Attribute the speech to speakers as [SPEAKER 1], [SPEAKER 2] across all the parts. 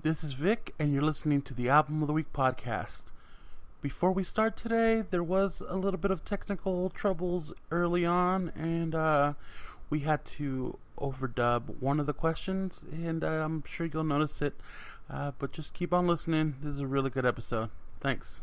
[SPEAKER 1] This is Vic, and you're listening to the Album of the Week podcast. Before we start today, there was a little bit of technical troubles early on, and we had to overdub one of the questions, and I'm sure you'll notice it. But just keep on listening. This is a really good episode. Thanks.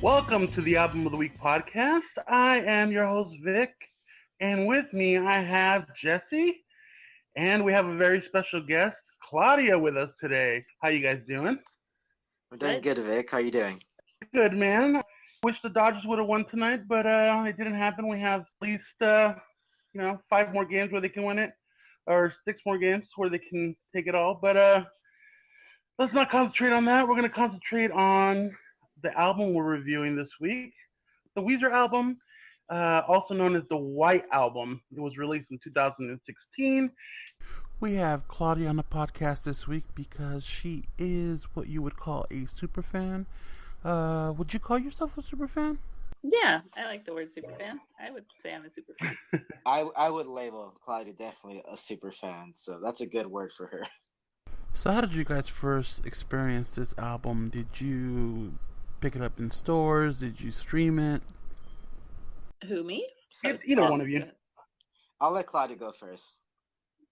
[SPEAKER 1] Welcome to the Album of the Week podcast. I am your host, Vic, and with me I have Jesse, and we have a very special guest, Claudia, with us today. How you guys doing?
[SPEAKER 2] We're doing good, Vic. How you doing?
[SPEAKER 1] Good, man. Wish the Dodgers would have won tonight, but it didn't happen. We have at least 5 more games where they can win it, or 6 more games where they can take it all. But let's not concentrate on that. We're going to concentrate on the album we're reviewing this week, the Weezer album, also known as the White Album. It was released in 2016. We have Claudia on the podcast this week because she is what you would call a super fan. Would you call yourself a super fan?
[SPEAKER 3] Yeah, I like the word super fan. I would say I'm a super fan.
[SPEAKER 2] I would label Claudia definitely a super fan, so that's a good word for her.
[SPEAKER 1] So how did you guys first experience this album? Did you pick it up in stores? Did you stream it?
[SPEAKER 3] Who, me?
[SPEAKER 1] Either one of you.
[SPEAKER 2] I'll let Claudia go first.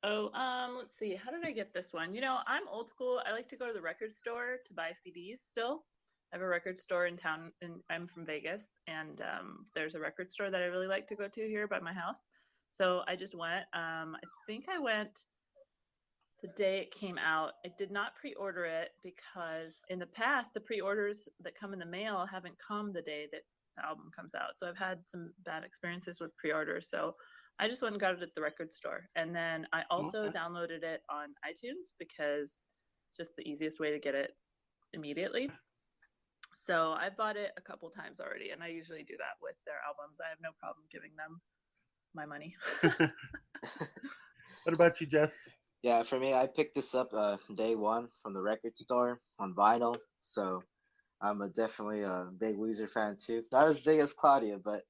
[SPEAKER 3] Let's see. How did I get this one? I'm old school. I like to go to the record store to buy CDs still. I have a record store in town, and I'm from Vegas, and there's a record store that I really like to go to here by my house. So I just went. I think I went the day it came out. I did not pre-order it because in the past, the pre-orders that come in the mail haven't come the day that the album comes out. So I've had some bad experiences with pre-orders. So I just went and got it at the record store. And then I also downloaded it on iTunes because it's just the easiest way to get it immediately. So I've bought it a couple times already, and I usually do that with their albums. I have no problem giving them my money.
[SPEAKER 1] What about you, Jess?
[SPEAKER 2] Yeah, for me, I picked this up day one from the record store on vinyl, so I'm definitely a big Weezer fan too. Not as big as Claudia, but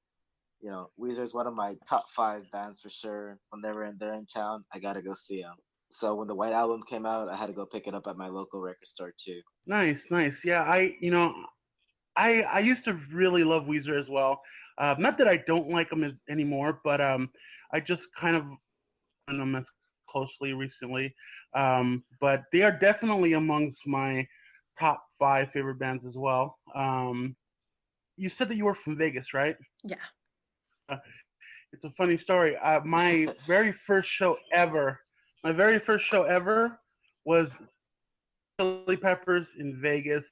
[SPEAKER 2] Weezer is one of my top 5 bands for sure. When they're in town, I gotta go see them. So when the White Album came out, I had to go pick it up at my local record store too.
[SPEAKER 1] Nice. Yeah, I used to really love Weezer as well. Not that I don't like them anymore, but I just kind of them as closely recently. But they are definitely amongst my top 5 favorite bands as well. You said that you were from Vegas, right?
[SPEAKER 3] Yeah.
[SPEAKER 1] It's a funny story. My very first show ever was Chili Peppers in Vegas.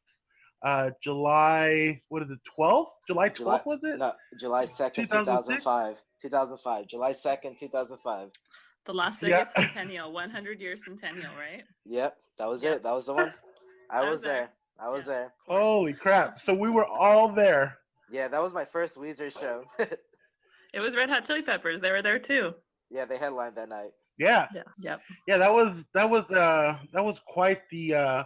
[SPEAKER 1] July 12th? July 12th, was it?
[SPEAKER 2] No, July 2nd, 2005. 2005. July 2nd, 2005.
[SPEAKER 3] The Las Vegas Centennial, 100-year Centennial, right?
[SPEAKER 2] Yep, that was it. That was the one. I was there.
[SPEAKER 1] Holy crap. So we were all there.
[SPEAKER 2] Yeah, that was my first Weezer show.
[SPEAKER 3] It was Red Hot Chili Peppers. They were there too.
[SPEAKER 2] Yeah, they headlined that night.
[SPEAKER 1] Yeah.
[SPEAKER 3] Yep.
[SPEAKER 1] Yeah, that was quite the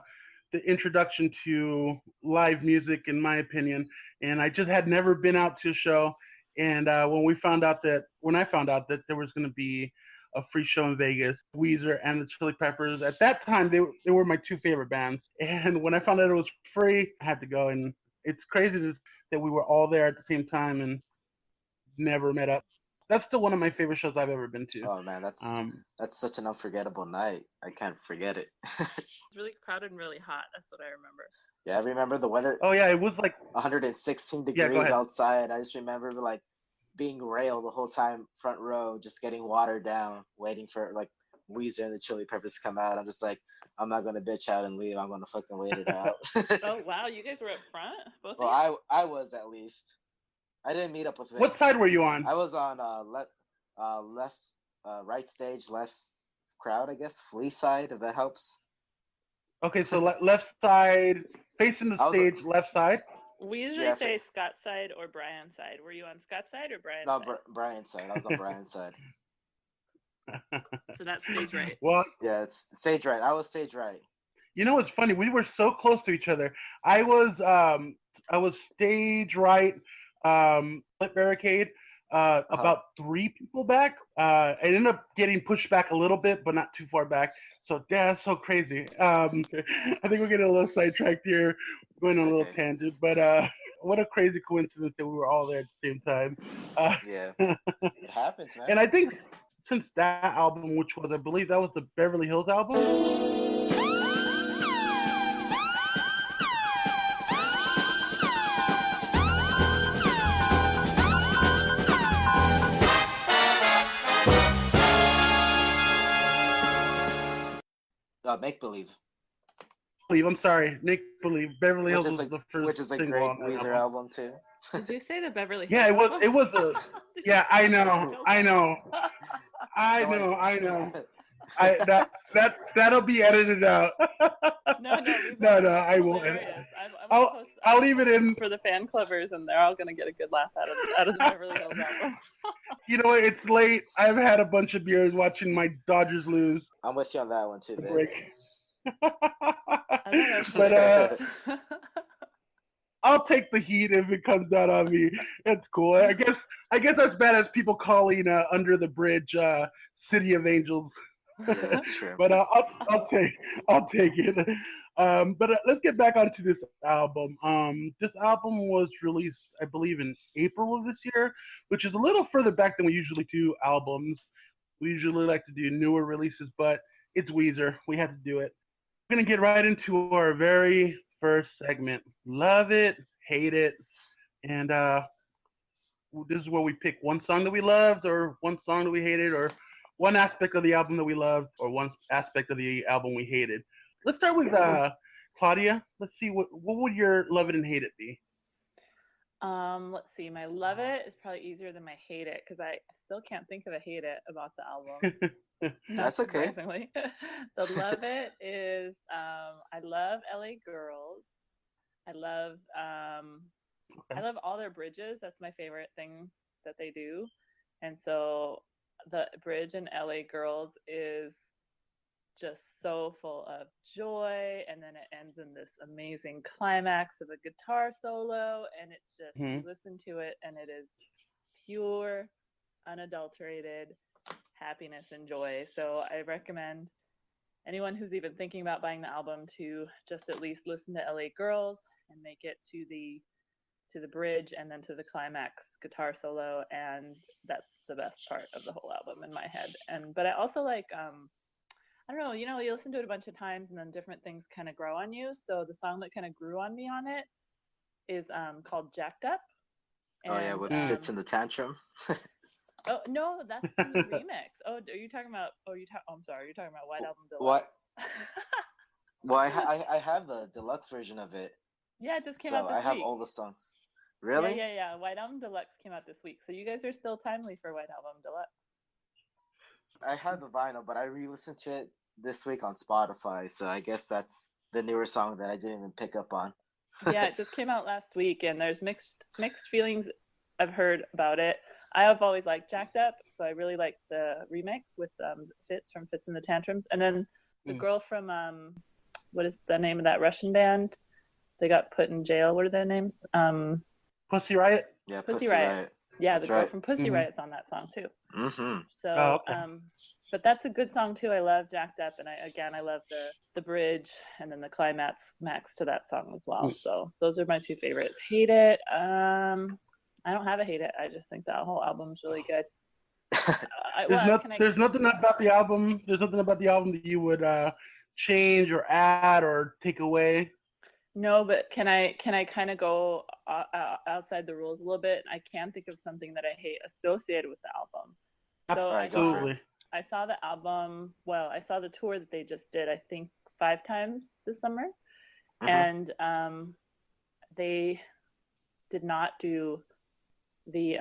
[SPEAKER 1] introduction to live music, in my opinion. And I just had never been out to a show. And when I found out that there was going to be a free show in Vegas, Weezer and the Chili Peppers, at that time they were my 2 favorite bands. And when I found out it was free, I had to go. And it's crazy that we were all there at the same time and never met up. That's still one of my favorite shows I've ever been to.
[SPEAKER 2] Oh man, that's such an unforgettable night. I can't forget it.
[SPEAKER 3] It's really crowded and really hot. That's what I remember.
[SPEAKER 2] Yeah, I remember the weather.
[SPEAKER 1] Oh yeah, it was like
[SPEAKER 2] 116 degrees outside. I just remember like being railed the whole time, front row, just getting watered down, waiting for like Weezer and the Chili Peppers to come out. I'm just like, I'm not gonna bitch out and leave. I'm gonna fucking wait it out.
[SPEAKER 3] Oh wow, you guys were up front, both
[SPEAKER 2] well,
[SPEAKER 3] of you?
[SPEAKER 2] I was at least. I didn't meet up with Vic.
[SPEAKER 1] What side were you on?
[SPEAKER 2] I was on right stage, left crowd, I guess. Flea side, if that helps.
[SPEAKER 1] Okay, so left side, facing the
[SPEAKER 2] I was
[SPEAKER 1] stage, left side.
[SPEAKER 3] We usually
[SPEAKER 2] Yeah,
[SPEAKER 3] say Scott's side or Brian's side. Were you on Scott's side or Brian's
[SPEAKER 2] no,
[SPEAKER 3] side?
[SPEAKER 2] Brian's side. I was on Brian's side.
[SPEAKER 3] So that's stage right.
[SPEAKER 1] Well,
[SPEAKER 2] Yeah, it's stage right. I was stage right.
[SPEAKER 1] you know what's funny? We were so close to each other. I was stage right, split barricade, about 3 people back. I ended up getting pushed back a little bit, but not too far back. So yeah, that's so crazy. I think we're getting a little sidetracked here, going on a little tangent. But what a crazy coincidence that we were all there at the same time.
[SPEAKER 2] Yeah, it happens, man.
[SPEAKER 1] And I think since that album, which was, I believe that was the Beverly Hills album.
[SPEAKER 2] Make Believe.
[SPEAKER 1] I'm sorry, Make Believe. Beverly Hills was the first,
[SPEAKER 2] which is a
[SPEAKER 1] single
[SPEAKER 2] great
[SPEAKER 1] on that
[SPEAKER 2] Weezer album too.
[SPEAKER 3] Did you say the Beverly Hills?
[SPEAKER 1] Yeah, it was.
[SPEAKER 3] album?
[SPEAKER 1] It was a. Yeah, I know. That'll be edited out.
[SPEAKER 3] No,
[SPEAKER 1] I won't edit. I'll leave it in
[SPEAKER 3] for the fan clubbers, and they're all gonna get a good laugh out of the Beverly Hills album.
[SPEAKER 1] You know what? It's late. I've had a bunch of beers watching my Dodgers lose.
[SPEAKER 2] I'm with you on that one too, man.
[SPEAKER 1] But I'll take the heat if it comes out on me. It's cool. I guess as bad as people calling Under the Bridge City of Angels.
[SPEAKER 2] Yeah, that's true.
[SPEAKER 1] But I'll take it. But let's get back onto this album. This album was released, I believe, in April of this year, which is a little further back than we usually do albums. We usually like to do newer releases, but it's Weezer. We had to do it. We're going to get right into our very first segment. Love it, hate it, and this is where we pick one song that we loved, or one song that we hated, or one aspect of the album that we loved, or one aspect of the album we hated. Let's start with Claudia. Let's see, what would your love it and hate it be?
[SPEAKER 3] Let's see. My love it is probably easier than my hate it, because I still can't think of a hate it about the album.
[SPEAKER 2] That's okay.
[SPEAKER 3] The love it is I love LA Girls. I love all their bridges. That's my favorite thing that they do. And so the bridge in LA Girls is just so full of joy, and then it ends in this amazing climax of a guitar solo, and it's just you listen to it and it is pure, unadulterated happiness and joy. So I recommend anyone who's even thinking about buying the album to just at least listen to LA Girls and make it to the bridge and then to the climax guitar solo, and that's the best part of the whole album in my head. But I also like I don't know, you listen to it a bunch of times and then different things kind of grow on you. So the song that kind of grew on me on it is called Jacked Up. And,
[SPEAKER 2] what fits in the tantrum?
[SPEAKER 3] Oh no, that's from the remix. Oh, are you talking about? I'm sorry, you're talking about White Album Deluxe.
[SPEAKER 2] What? Well, I have the deluxe version of it.
[SPEAKER 3] Yeah, it just came out this week.
[SPEAKER 2] So I have all the songs. Really?
[SPEAKER 3] Yeah. White Album Deluxe came out this week, so you guys are still timely for White Album Deluxe.
[SPEAKER 2] I have the vinyl, but I re-listened to it this week on Spotify, so I guess that's the newer song that I didn't even pick up on.
[SPEAKER 3] Yeah, it just came out last week, and there's mixed feelings I've heard about it. I have always liked Jacked Up, so I really like the remix with Fitz from Fitz and the Tantrums, and then the girl from what is the name of that Russian band? They got put in jail. What are their names?
[SPEAKER 1] Pussy Riot.
[SPEAKER 2] Yeah, Pussy Riot.
[SPEAKER 3] Yeah, the girl from Pussy Riot's on that song too. So, but that's a good song too. I love Jacked Up, and I love the bridge and then the climax to that song as well. So those are my two favorites. Hate it. I don't have a hate it. I just think that whole album's really good.
[SPEAKER 1] There's nothing about the album. There's nothing about the album that you would change or add or take away.
[SPEAKER 3] No, but can I kind of go outside the rules a little bit? I can think of something that I hate associated with the album. So
[SPEAKER 1] absolutely.
[SPEAKER 3] I saw the album. Well, I saw the tour that they just did. I think 5 times this summer, and they did not do the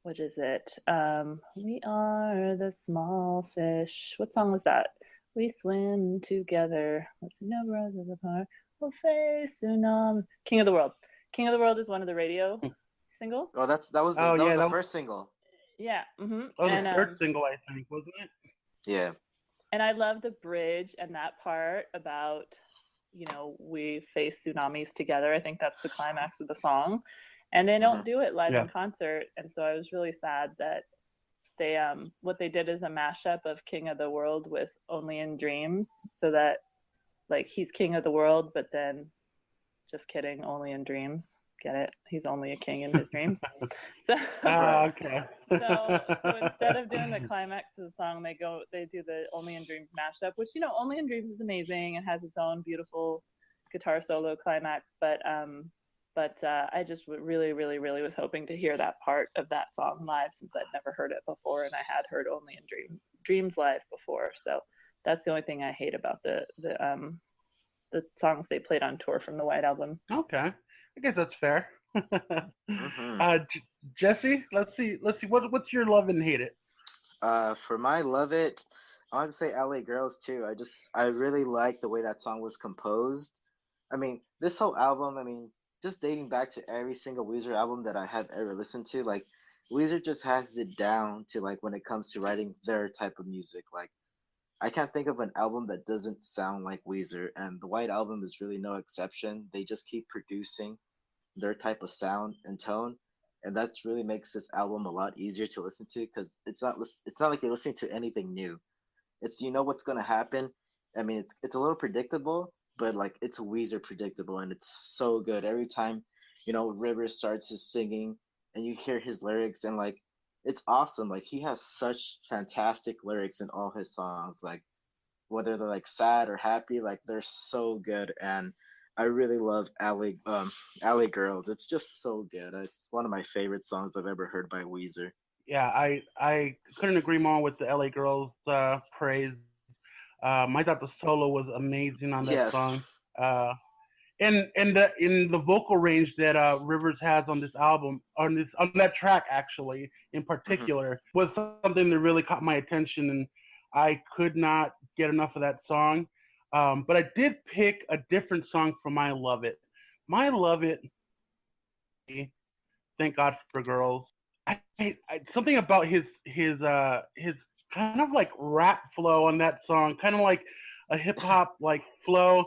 [SPEAKER 3] what is it? We are the small fish. What song was that? We swim together. Let's see, no brothers apart. We'll face tsunami. King of the World. King of the World is one of the radio singles.
[SPEAKER 2] Oh, that was
[SPEAKER 1] Oh yeah,
[SPEAKER 2] the
[SPEAKER 1] that
[SPEAKER 2] first single.
[SPEAKER 3] Yeah.
[SPEAKER 1] was the third single, I think, wasn't it?
[SPEAKER 2] Yeah.
[SPEAKER 3] And I love the bridge and that part about, we face tsunamis together. I think that's the climax of the song. And they don't do it live in concert. And so I was really sad that they what they did is a mashup of King of the World with Only in Dreams, so that like he's king of the world, but then just kidding, only in dreams. Get it? He's only a king in his dreams. So,
[SPEAKER 1] okay.
[SPEAKER 3] so instead of doing the climax of the song, they do the Only in Dreams mashup, which Only in Dreams is amazing and has its own beautiful guitar solo climax. But I just really, really, really was hoping to hear that part of that song live, since I'd never heard it before, and I had heard Only in Dreams live before. So that's the only thing I hate about the songs they played on tour from the White Album.
[SPEAKER 1] Okay, I guess that's fair. Jesse, let's see. What's your love and hate it?
[SPEAKER 2] For my love it, I want to say LA Girls too. I really like the way that song was composed. I mean, this whole album, just dating back to every single Weezer album that I have ever listened to, like Weezer just has it down to like when it comes to writing their type of music. Like I can't think of an album that doesn't sound like Weezer, and the White Album is really no exception. They just keep producing their type of sound and tone, and that really makes this album a lot easier to listen to, because it's not like you're listening to anything new. It's what's gonna happen. It's a little predictable, but like it's Weezer predictable, and it's so good every time. Rivers starts his singing, and you hear his lyrics, and like it's awesome. Like he has such fantastic lyrics in all his songs. Like whether they're like sad or happy, like they're so good. And I really love Alley Girls. It's just so good. It's one of my favorite songs I've ever heard by Weezer.
[SPEAKER 1] Yeah, I couldn't agree more with the LA Girls praise. I thought the solo was amazing on that song. And the vocal range that Rivers has on this album, on that track actually in particular, was something that really caught my attention, and I could not get enough of that song. But I did pick a different song for My Love It. My Love It, Thank God for Girls. Something about his kind of like rap flow on that song, kind of like a hip hop like flow.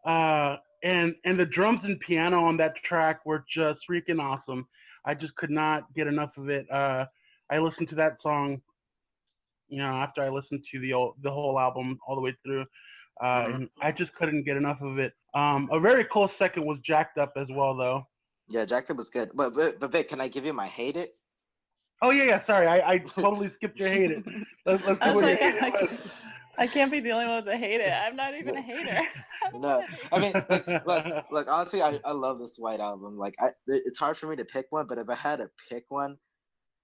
[SPEAKER 1] And the drums and piano on that track were just freaking awesome. I just could not get enough of it. I listened to that song, after I listened to the whole album all the way through, and I just couldn't get enough of it. A very close second was Jacked Up as well, though.
[SPEAKER 2] Yeah, Jacked Up was good. But Vic, can I give you my hate it?
[SPEAKER 1] Oh yeah. Sorry, I totally skipped your hate it. Let's do what your hate it was.
[SPEAKER 3] I can't be the only one to hate it. I'm not even a hater.
[SPEAKER 2] No, look. Honestly, I love this White Album. Like, it's hard for me to pick one, but if I had to pick one,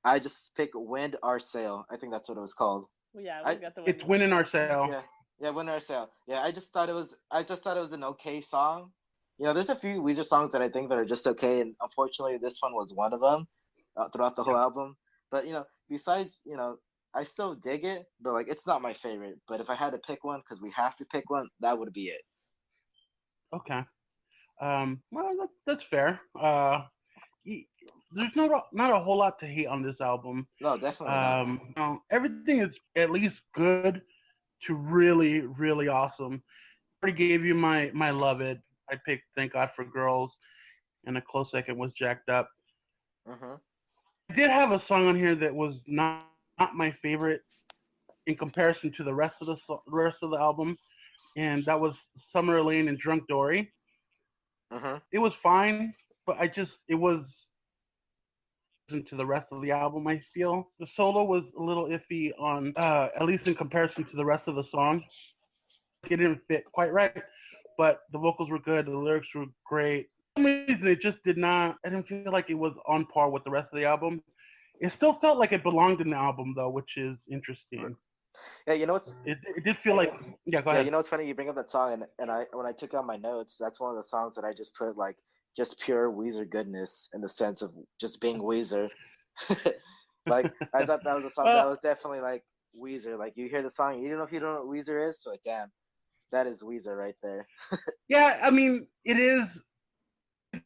[SPEAKER 2] I just pick Wind Our Sail. I think that's what it was called.
[SPEAKER 3] Well, yeah, we got the
[SPEAKER 1] It's Wind in Our Sail.
[SPEAKER 2] Yeah, Wind Our Sail. Yeah, I just thought it was an okay song. There's a few Weezer songs that I think that are just okay, and unfortunately, this one was one of them throughout the whole album. But besides, I still dig it, but like it's not my favorite. But if I had to pick one, because we have to pick one, that would be it.
[SPEAKER 1] Okay. Well, that's fair. There's not a whole lot to hate on this album.
[SPEAKER 2] No, definitely not.
[SPEAKER 1] Everything is at least good to really, really awesome. I already gave you my Love It. I picked Thank God for Girls, and a close second was Jacked Up. I did have a song on here that was not my favorite in comparison to the rest of the album, and that was Summer Lane and Drunk Dory. It was fine, but it was into the rest of the album. I feel the solo was a little iffy on at least in comparison to the rest of the song. It didn't fit quite right, but the vocals were good, the lyrics were great. For some reason, it just did not. I didn't feel like it was on par with the rest of the album. It still felt like it belonged in the album, though, which is interesting.
[SPEAKER 2] Yeah, what's
[SPEAKER 1] it did feel like. Yeah, go ahead.
[SPEAKER 2] Yeah, it's funny you bring up that song, and when I took out my notes, that's one of the songs that I just put like just pure Weezer goodness in the sense of just being Weezer. Like I thought that was a song that
[SPEAKER 1] Well,
[SPEAKER 2] was definitely like Weezer. Like you hear the song, you don't know if you don't know what Weezer is. So like, damn, that is Weezer right there.
[SPEAKER 1] yeah, I mean, it is.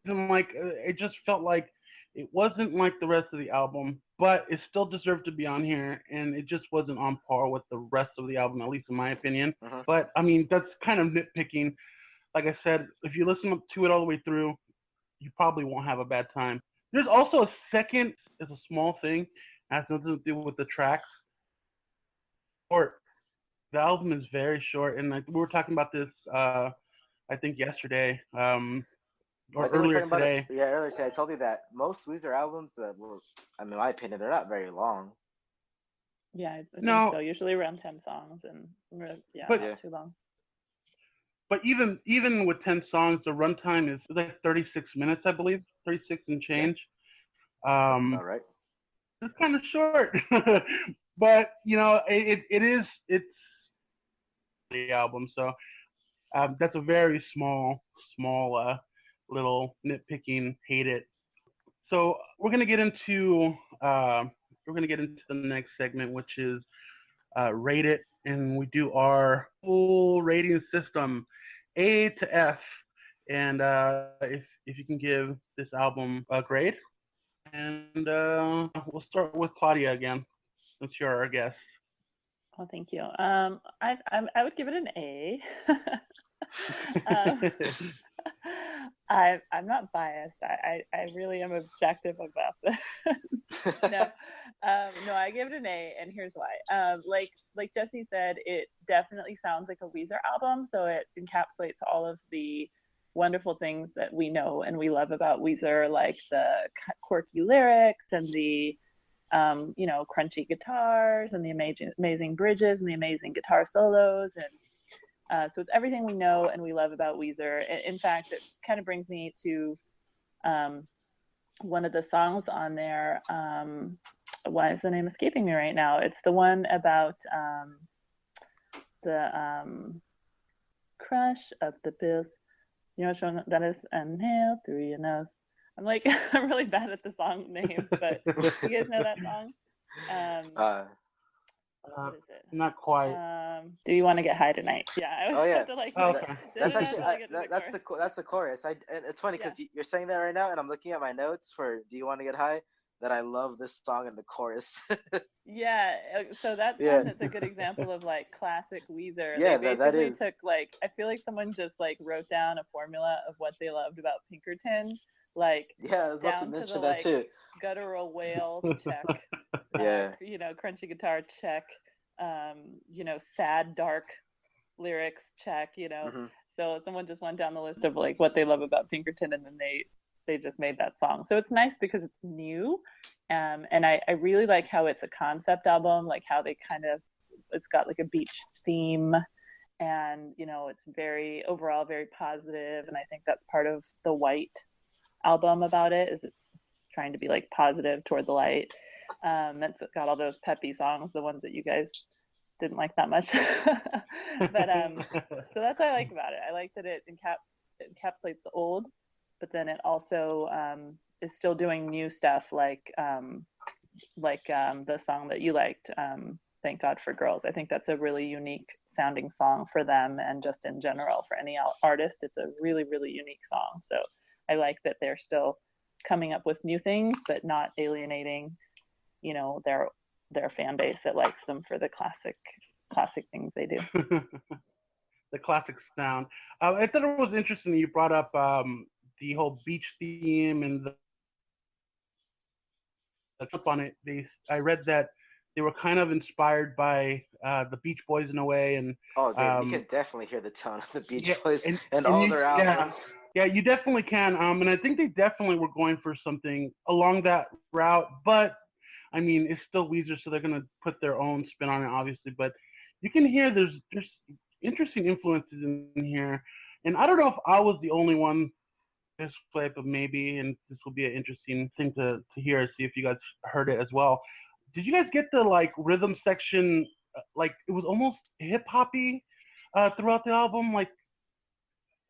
[SPEAKER 1] And like, it just felt like it wasn't like the rest of the album, but it still deserved to be on here, and it just wasn't on par with the rest of the album, at least in my opinion.
[SPEAKER 2] Uh-huh.
[SPEAKER 1] But I mean, that's kind of nitpicking. Like I said, if you listen to it all the way through, you probably won't have a bad time. There's also a second, it's a small thing, has nothing to do with the tracks. Or the album is very short, and like we were talking about this, I think yesterday,
[SPEAKER 2] I
[SPEAKER 1] or
[SPEAKER 2] think we're
[SPEAKER 1] earlier
[SPEAKER 2] talking about it.
[SPEAKER 1] today.
[SPEAKER 2] Yeah, earlier today I told you that most Weezer albums, were, I mean, in my opinion, they're not very long.
[SPEAKER 3] Yeah, I think
[SPEAKER 1] No,
[SPEAKER 3] so. Usually around 10 songs, and yeah,
[SPEAKER 1] but
[SPEAKER 3] not too long.
[SPEAKER 1] but even with 10 songs, the runtime is like 36 minutes, I believe, 36 and
[SPEAKER 2] Yeah,
[SPEAKER 1] change.
[SPEAKER 2] that's about right.
[SPEAKER 1] It's kind of short, but it's the album, so that's a very small little nitpicking. Hate it. So uh, we're gonna get into the next segment, which is rate it, and we do our full rating system, A to F, and if you can give this album a grade, and we'll start with Claudia again, since you're our guest.
[SPEAKER 3] Oh, thank you. I would give it an A. um, I'm not biased. I really am objective about this. No, no, I give it an A, and here's why. Like Jesse said, it definitely sounds like a Weezer album, so it encapsulates all of the wonderful things that we know and we love about Weezer, like the quirky lyrics and the crunchy guitars and the amazing bridges and the amazing guitar solos. And so it's everything we know and we love about Weezer. In fact, it kind of brings me to one of the songs on there. Why is the name escaping me right now? It's the one about the crush of the pills. You know which one that is? Inhale through your nose. I'm like, I'm really bad at the song names, but you guys know that song? What is it?
[SPEAKER 1] Not quite.
[SPEAKER 3] Do you want to get high tonight? Yeah, I
[SPEAKER 2] Oh yeah.
[SPEAKER 3] have to like.
[SPEAKER 1] Okay.
[SPEAKER 2] That's actually that's the chorus. And it's funny because you're saying that right now, and I'm looking at my notes for "Do You Want to Get High?" That I love this song and the chorus.
[SPEAKER 3] Yeah, so that's one that's a good example of like classic Weezer.
[SPEAKER 2] Yeah,
[SPEAKER 3] they
[SPEAKER 2] that
[SPEAKER 3] basically
[SPEAKER 2] is.
[SPEAKER 3] took like, I feel like someone just like wrote down a formula of what they loved about Pinkerton, like
[SPEAKER 2] Yeah, I was about to
[SPEAKER 3] down to
[SPEAKER 2] mention
[SPEAKER 3] the
[SPEAKER 2] that
[SPEAKER 3] like
[SPEAKER 2] too.
[SPEAKER 3] guttural wail check,
[SPEAKER 2] Yeah.
[SPEAKER 3] crunchy guitar check, sad dark lyrics check.
[SPEAKER 2] Mm-hmm.
[SPEAKER 3] So someone just went down the list of like what they love about Pinkerton, and then they just made that song. So it's nice because it's new. And I really like how it's a concept album, like how they it's got like a beach theme, and it's overall very positive. And I think that's part of the White album about it, is it's trying to be like positive toward the light. It's got all those peppy songs, the ones that you guys didn't like that much. But so that's what I like about it. I like that it encapsulates the old, but then it also is still doing new stuff, like the song that you liked, Thank God for Girls. I think that's a really unique sounding song for them, and just in general for any artist, it's a really, really unique song. So I like that they're still coming up with new things, but not alienating, their fan base that likes them for the classic things they do.
[SPEAKER 1] The classic sound. I thought it was interesting that you brought up the whole beach theme and the up on it. I read that they were kind of inspired by the Beach Boys in a way, and
[SPEAKER 2] You can definitely hear the tone of the Beach
[SPEAKER 1] yeah,
[SPEAKER 2] Boys and all their albums.
[SPEAKER 1] Yeah, you definitely can. And I think they definitely were going for something along that route, but I mean, it's still Weezer, so they're gonna put their own spin on it, obviously. But you can hear there's interesting influences in here, and I don't know if I was the only one this way, but maybe, and this will be an interesting thing to hear, see if you guys heard it as well. Did you guys get the like rhythm section? Like it was almost hip hoppy throughout the album, like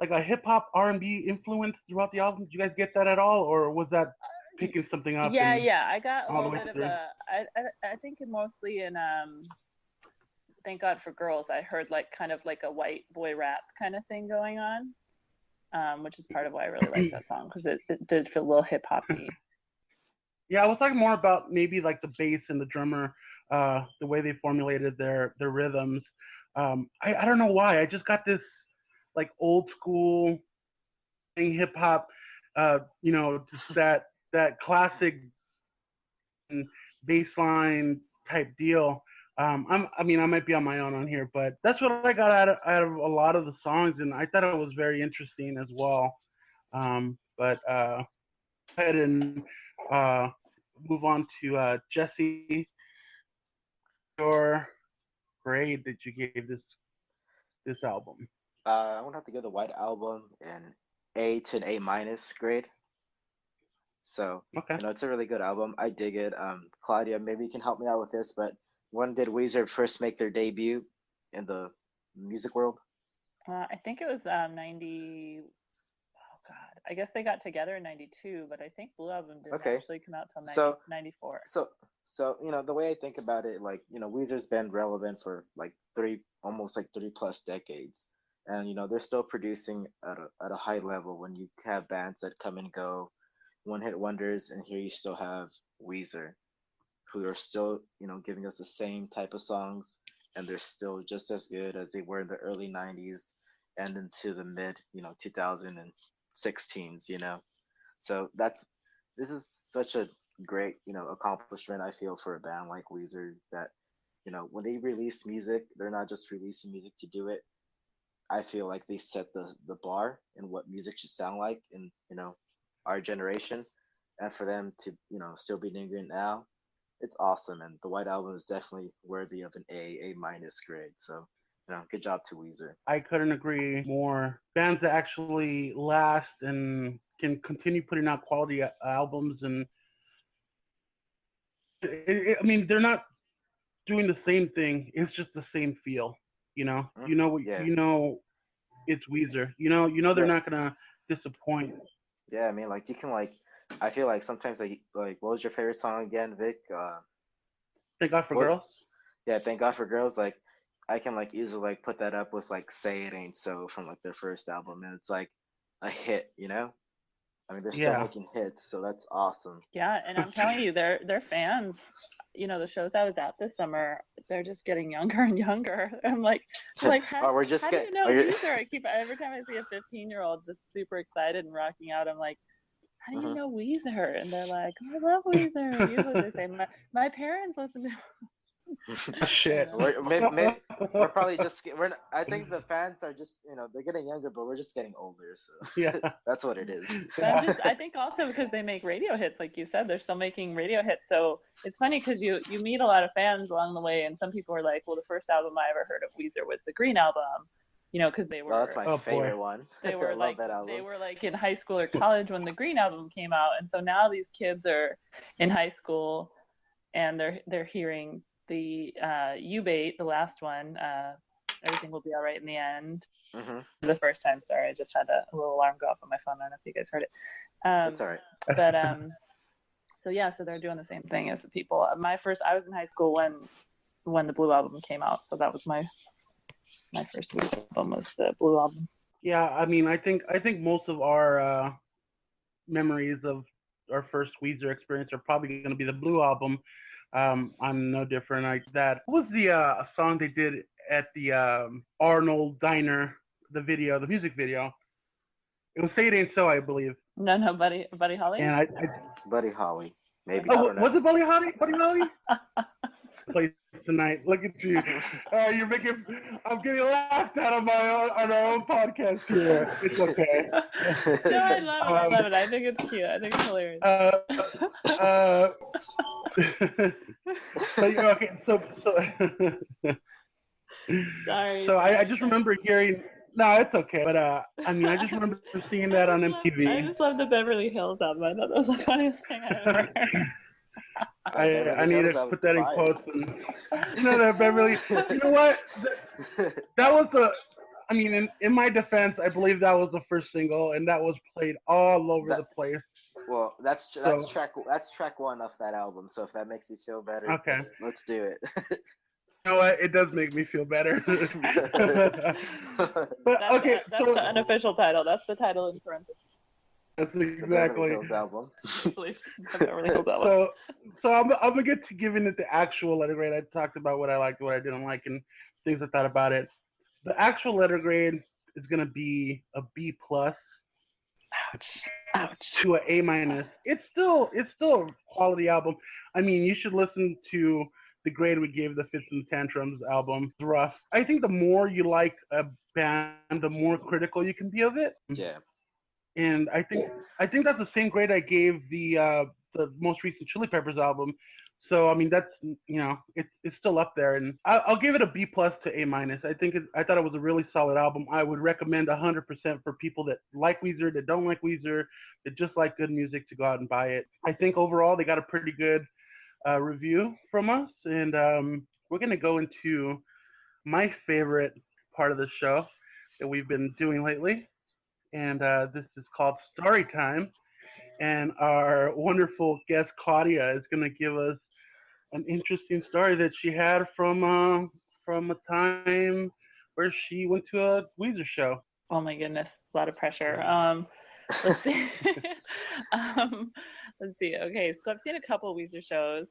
[SPEAKER 1] a hip hop R&B influence throughout the album. Did you guys get that at all, or was that picking something up.
[SPEAKER 3] Yeah. I got a
[SPEAKER 1] all the
[SPEAKER 3] little
[SPEAKER 1] way
[SPEAKER 3] bit of
[SPEAKER 1] through.
[SPEAKER 3] I think mostly in Thank God for Girls, I heard like kind of like a white boy rap kind of thing going on, which is part of why I really like that song, because it did feel a little hip hoppy.
[SPEAKER 1] Yeah, I was talking more about maybe like the bass and the drummer, the way they formulated their rhythms. I don't know why. I just got this like old school hip hop, just that classic bass line type deal. I might be on my own on here, but that's what I got out of a lot of the songs, and I thought it was very interesting as well. But go ahead and move on to Jesse. Your grade that you gave this album?
[SPEAKER 2] I'm gonna have to give the White Album an A to an A- grade. So
[SPEAKER 1] Okay.
[SPEAKER 2] it's a really good album. I dig it. Claudia, maybe you can help me out with this, but when did Weezer first make their debut in the music world?
[SPEAKER 3] I think it was 90. Oh God, I guess they got together in 92, but I think Blue Album didn't actually come out till 94.
[SPEAKER 2] So the way I think about it, like Weezer's been relevant for like almost 3+ decades, and they're still producing at a high level. When you have bands that come and go, one-hit wonders, and here you still have Weezer, who are still giving us the same type of songs, and they're still just as good as they were in the early 90s and into the mid 2016s. So this is such a great accomplishment, I feel, for a band like Weezer, that when they release music, they're not just releasing music to do it. I feel like they set the bar in what music should sound like in our generation, and for them to still be lingering now, it's awesome. And the White Album is definitely worthy of an A- grade. So good job to Weezer.
[SPEAKER 1] I couldn't agree more. Bands that actually last and can continue putting out quality albums, and they're not doing the same thing. It's just the same feel. It's Weezer. They're not gonna disappoint.
[SPEAKER 2] Yeah, you can I feel like sometimes what was your favorite song again, Vic?
[SPEAKER 1] Thank God for Girls.
[SPEAKER 2] Yeah, Thank God for Girls. I can easily put that up with Say It Ain't So from their first album, and it's a hit. They're still making hits, so that's awesome.
[SPEAKER 3] Yeah, and I'm telling you, their fans. The shows I was at this summer, they're just getting younger and younger. I'm like, how do you know Weezer? Every time I see a 15-year-old just super excited and rocking out, I'm like, how do you know Weezer? And they're like, oh, I love Weezer. Usually they say, my parents listen to.
[SPEAKER 1] Shit.
[SPEAKER 2] We're probably I think the fans are just they're getting younger, but we're just getting older. So
[SPEAKER 1] yeah,
[SPEAKER 2] that's what it is.
[SPEAKER 3] I think also because they make radio hits, like you said, they're still making radio hits. So it's funny because you meet a lot of fans along the way, and some people are like, well, the first album I ever heard of Weezer was the Green Album. Because they were.
[SPEAKER 2] Oh, that's my favorite one.
[SPEAKER 3] They were
[SPEAKER 2] love that album.
[SPEAKER 3] They were in high school or college when the Green Album came out, and so now these kids are in high school, and they're hearing the You Bait, the last one. Everything Will Be All Right in the End.
[SPEAKER 2] Mm-hmm.
[SPEAKER 3] For the first time, sorry, I just had a little alarm go off on my phone. I don't know if you guys heard it.
[SPEAKER 2] That's all right.
[SPEAKER 3] But so they're doing the same thing as the people. I was in high school when the Blue Album came out, so that was my first Weezer album was the Blue Album.
[SPEAKER 1] Yeah, I think most of our memories of our first Weezer experience are probably going to be the Blue Album. I'm no different like that. What was the song they did at the Arnold Diner, the music video? It was Say It Ain't So, I believe.
[SPEAKER 3] No, Buddy Holly?
[SPEAKER 1] And
[SPEAKER 2] Buddy Holly, maybe.
[SPEAKER 1] Oh, was it Buddy Holly? Buddy Holly? Place tonight. Look at you. I'm getting laughed at on our own podcast here. It's okay.
[SPEAKER 3] No, I love it. I think it's cute. I think it's hilarious.
[SPEAKER 1] Okay, so
[SPEAKER 3] sorry.
[SPEAKER 1] So I just remember hearing. No, it's okay. But I just remember seeing that on MTV.
[SPEAKER 3] I just love the Beverly Hills album. I thought that was the funniest thing I ever heard.
[SPEAKER 1] I need to put that in quotes. That Beverly. You know what? That was in my defense, I believe that was the first single, and that was played all over the place.
[SPEAKER 2] Well, that's track one of that album. So if that makes you feel better,
[SPEAKER 1] okay.
[SPEAKER 2] let's do it.
[SPEAKER 1] You know what? It does make me feel better. But okay,
[SPEAKER 3] that's the unofficial title. That's the title in parentheses.
[SPEAKER 1] That's
[SPEAKER 2] The Beverly
[SPEAKER 1] exactly.
[SPEAKER 2] Hills album.
[SPEAKER 3] The Beverly Hills album.
[SPEAKER 1] So I'm gonna get to giving it the actual letter grade. I talked about what I liked, what I didn't like, and things I thought about it. The actual letter grade is gonna be a B plus.
[SPEAKER 3] Ouch.
[SPEAKER 1] To a A minus. It's still a quality album. I mean, you should listen to the grade we gave the Fits and Tantrums album. It's rough. I think the more you like a band, the more critical you can be of it.
[SPEAKER 2] Yeah.
[SPEAKER 1] And I think that's the same grade I gave the most recent Chili Peppers album. So I mean that's it's still up there, and I'll give it a B plus to A minus. I thought it was a really solid album. I would recommend 100% for people that like Weezer, that don't like Weezer, that just like good music to go out and buy it. I think overall they got a pretty good review from us, and we're gonna go into my favorite part of the show that we've been doing lately, and this is called Story Time. And our wonderful guest Claudia is going to give us an interesting story that she had from a time where she went to a Weezer show.
[SPEAKER 3] Oh my goodness, a lot of pressure. Let's see. Let's see. Okay, so I've seen a couple Weezer shows.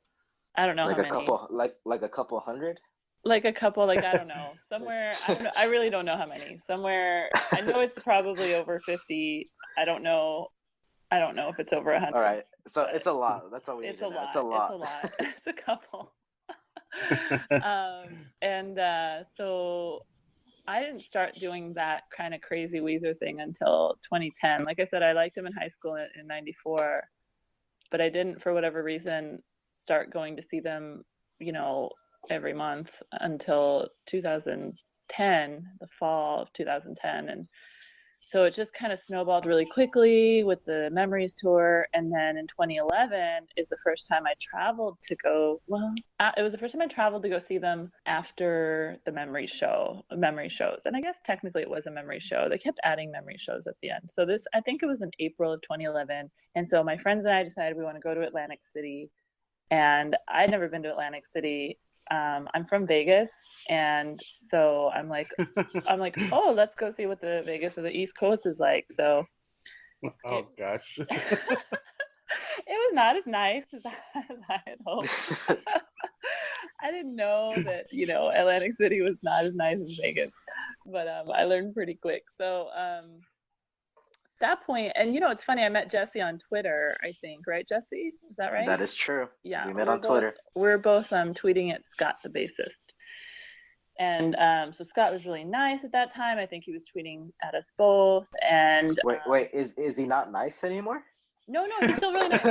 [SPEAKER 3] I don't know
[SPEAKER 2] like
[SPEAKER 3] how
[SPEAKER 2] a
[SPEAKER 3] many.
[SPEAKER 2] Couple, like a couple hundred.
[SPEAKER 3] Like a couple, like I don't know, somewhere. I don't know. I really don't know how many. Somewhere. I know it's probably over 50. I don't know if it's over 100.
[SPEAKER 2] All right, so it's a lot. That's all we need to know. It's a lot.
[SPEAKER 3] It's a couple. So I didn't start doing that kind of crazy Weezer thing until 2010. Like I said, I liked them in high school in '94, but I didn't, for whatever reason, start going to see them, every month until 2010, the fall of 2010. And so it just kind of snowballed really quickly with the Memories tour. And then in 2011 is the first time I traveled to go, it was the first time I traveled to go see them after the Memories shows. And I guess technically it was a Memories show. They kept adding Memories shows at the end. So I think it was in April of 2011. And so my friends and I decided we want to go to Atlantic City. And I'd never been to Atlantic City. I'm from Vegas, and so I'm like, oh, let's go see what the Vegas of the East Coast is like. So,
[SPEAKER 1] gosh,
[SPEAKER 3] it was not as nice as I had hoped. I didn't know that Atlantic City was not as nice as Vegas, but I learned pretty quick. So. That point, and it's funny, I met Jesse on Twitter, I think, right, Jesse? Is that right?
[SPEAKER 2] That is true.
[SPEAKER 3] Yeah,
[SPEAKER 2] we met on Twitter.
[SPEAKER 3] We're both tweeting at Scott the bassist, and so Scott was really nice at that time. I think he was tweeting at us both. And
[SPEAKER 2] wait, is he not nice anymore?
[SPEAKER 3] No, he's still really nice.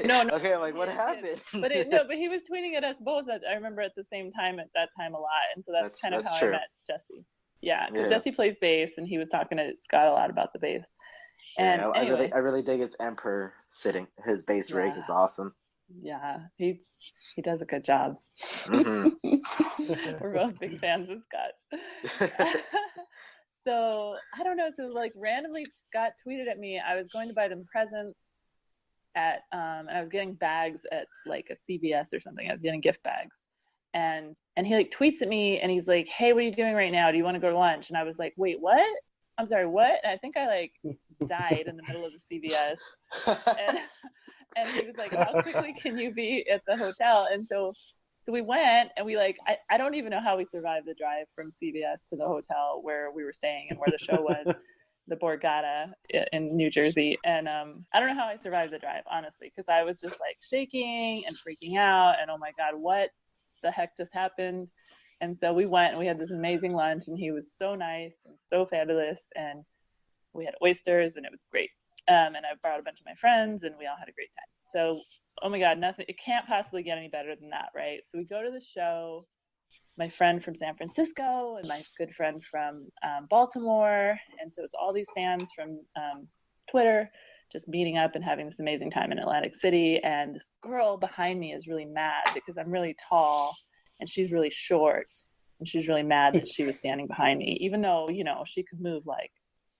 [SPEAKER 3] No.
[SPEAKER 2] Okay, I'm like, what happened?
[SPEAKER 3] But he was tweeting at us both. I remember at the same time at that time a lot, and so that's kind of how
[SPEAKER 2] true.
[SPEAKER 3] I met Jesse. Yeah, because Jesse plays bass, and he was talking to Scott a lot about the bass. And
[SPEAKER 2] anyway, I really dig his Emperor sitting. His bass rig is awesome.
[SPEAKER 3] Yeah, he does a good job.
[SPEAKER 2] Mm-hmm.
[SPEAKER 3] We're both big fans of Scott. So I don't know. So randomly, Scott tweeted at me. I was going to buy them presents and I was getting bags at like a CVS or something. I was getting gift bags, and he tweets at me and he's like, "Hey, what are you doing right now? Do you want to go to lunch?" And I was like, "Wait, what? I'm sorry, what?" And I think I died in the middle of the CVS. And he was like, "How quickly can you be at the hotel?" And so we went, and we I don't even know how we survived the drive from CVS to the hotel where we were staying and where the show was, the Borgata in New Jersey. And I don't know how I survived the drive, honestly, because I was just shaking and freaking out, and oh my God, what the heck just happened? And so we went and we had this amazing lunch, and he was so nice and so fabulous, and we had oysters, and it was great. And I brought a bunch of my friends, and we all had a great time. So, oh my God, it can't possibly get any better than that, right? So we go to the show, my friend from San Francisco and my good friend from Baltimore. And so it's all these fans from Twitter just meeting up and having this amazing time in Atlantic City. And this girl behind me is really mad because I'm really tall and she's really short. And she's really mad that she was standing behind me, even though, she could move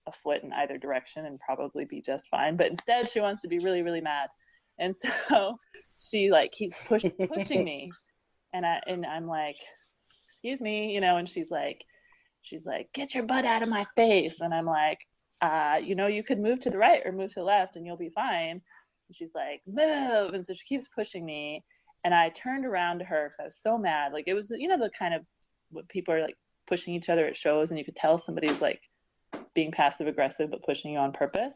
[SPEAKER 3] a foot in either direction and probably be just fine. But instead, she wants to be really, really mad. And so she like keeps pushing me. And I'm like, excuse me, you know, and she's like, get your butt out of my face. And I'm like, you know, you could move to the right or move to the left and you'll be fine. And she's like, move. And so she keeps pushing me. And I turned around to her because I was so mad. Like, it was, you know, the kind of what people are like pushing each other at shows, and you could tell somebody's like being passive aggressive but pushing you on purpose.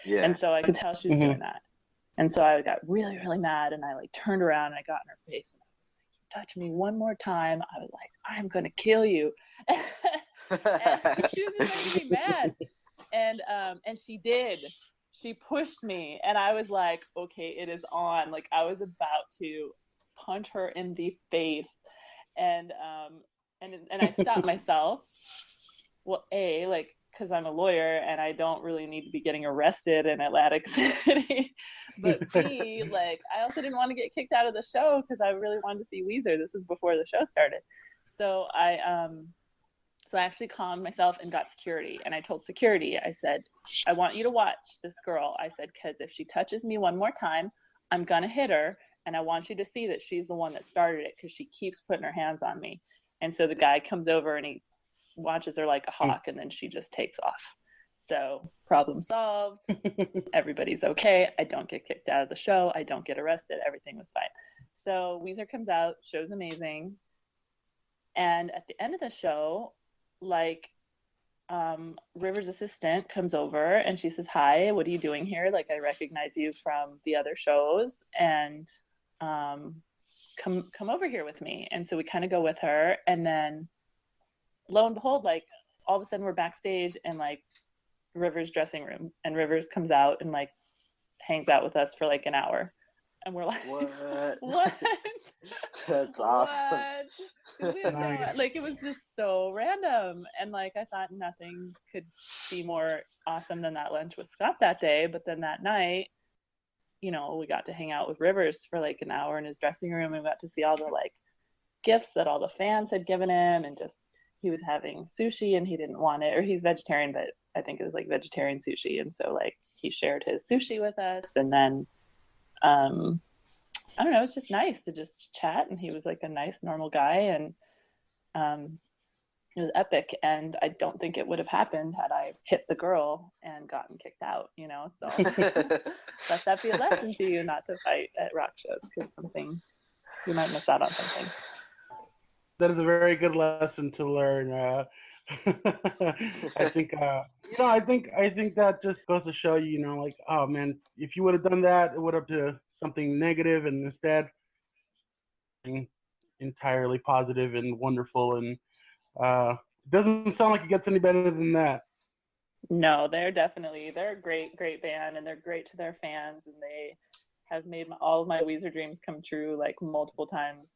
[SPEAKER 2] Yeah.
[SPEAKER 3] And so I could tell she was doing that. And so I got really, really mad, and I like turned around and I got in her face and I was like, you touch me one more time, I was like, I'm gonna kill you. And she was just making me mad. And she did. She pushed me, and I was like, okay, it is on. Like, I was about to punch her in the face. And I stopped myself. Well, like, because I'm a lawyer and I don't really need to be getting arrested in Atlantic City. But B, like, I also didn't want to get kicked out of the show because I really wanted to see Weezer. This was before the show started. So I actually calmed myself and got security. And I told security, I said, I want you to watch this girl. I said, because if she touches me one more time, I'm going to hit her. And I want you to see that she's the one that started it because she keeps putting her hands on me. And so the guy comes over and he watches her like a hawk, and then she just takes off. So problem solved. Everybody's okay. I don't get kicked out of the show. I don't get arrested. Everything was fine. So Weezer comes out. Show's amazing. And at the end of the show, like, Rivers' assistant comes over and she says, hi, what are you doing here? Like, I recognize you from the other shows, and come over here with me. And so we kind of go with her, and then lo and behold, like, all of a sudden we're backstage in like Rivers' dressing room, and Rivers comes out and like hangs out with us for like an hour, and we're like, what?
[SPEAKER 2] That's awesome.
[SPEAKER 3] What? Like, it was just so random, and like, I thought nothing could be more awesome than that lunch with Scott that day. But then that night, you know, we got to hang out with Rivers for like an hour in his dressing room, and we got to see all the like gifts that all the fans had given him, and just, he was having sushi and he didn't want it, or he's vegetarian, but I think it was like vegetarian sushi. And so like, he shared his sushi with us, and then I don't know, it's just nice to just chat, and he was like a nice, normal guy, and it was epic. And I don't think it would have happened had I hit the girl and gotten kicked out, you know. So let that be a lesson to you, not to fight at rock shows, because you might miss out on something.
[SPEAKER 1] That is a very good lesson to learn. I think, I think that just goes to show you, like, oh man, if you would have done that, it would have been something negative, and instead, entirely positive and wonderful. And it doesn't sound like it gets any better than that.
[SPEAKER 3] No, they're a great band, and they're great to their fans, and they have made all of my Weezer dreams come true like multiple times.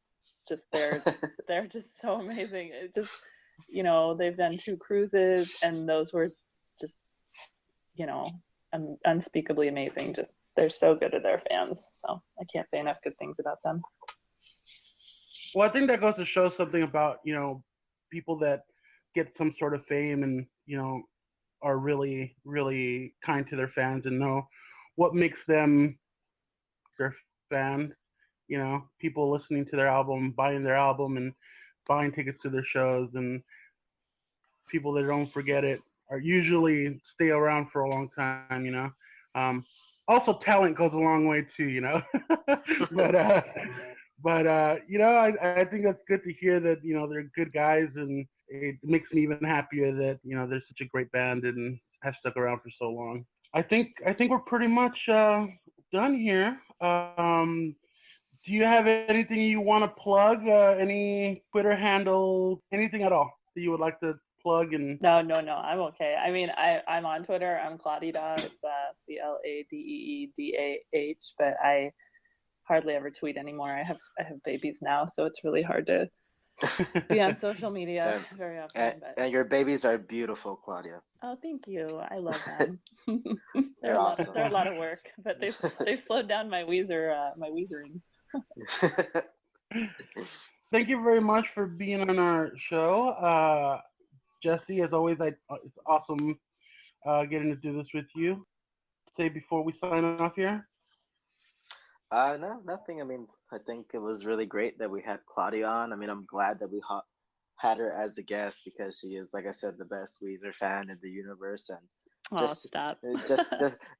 [SPEAKER 3] Just they're just so amazing. It just, they've done 2 cruises, and those were just, unspeakably amazing. Just, they're so good to their fans. So I can't say enough good things about them.
[SPEAKER 1] Well, I think that goes to show something about, people that get some sort of fame and, are really, really kind to their fans and know what makes them their fans. People listening to their album, buying their album, and buying tickets to their shows, and people that don't forget it are usually stay around for a long time. Also, talent goes a long way too. But I think that's good to hear that they're good guys, and it makes me even happier that they're such a great band and have stuck around for so long. I think we're pretty much done here. Do you have anything you want to plug? Any Twitter handle, anything at all that you would like to plug? And
[SPEAKER 3] No, I'm okay. I mean, I'm on Twitter. I'm Claudia. It's CLADEEDAH, but I hardly ever tweet anymore. I have babies now, so it's really hard to be on social media very often.
[SPEAKER 2] And your babies are beautiful, Claudia.
[SPEAKER 3] Oh, thank you. I love them.
[SPEAKER 2] They're awesome.
[SPEAKER 3] They're a lot of work, but they've slowed down my Weezering.
[SPEAKER 1] Thank you very much for being on our show. Jesse, as always, it's awesome getting to do this with you. Say before we sign off here.
[SPEAKER 2] No, nothing. I mean, I think it was really great that we had Claudia on. I mean, I'm glad that we had her as a guest because she is, like I said, the best Weezer fan in the universe, and
[SPEAKER 3] Oh,
[SPEAKER 2] just
[SPEAKER 3] stop.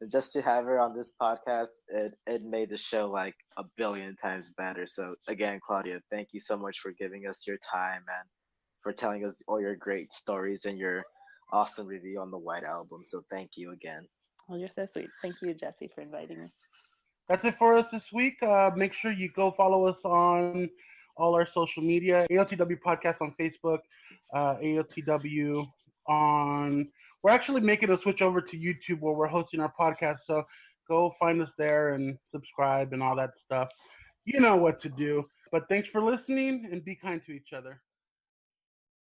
[SPEAKER 2] just to have her on this podcast, it made the show like a billion times better. So again, Claudia, thank you so much for giving us your time and for telling us all your great stories and your awesome review on the White Album. So thank you again.
[SPEAKER 3] Well, you're so sweet. Thank you, Jesse, for inviting me.
[SPEAKER 1] That's it for us this week. Make sure you go follow us on all our social media. AotW Podcast on Facebook. AotW on. We're actually making a switch over to YouTube where we're hosting our podcast. So go find us there and subscribe and all that stuff. You know what to do. But thanks for listening and be kind to each other.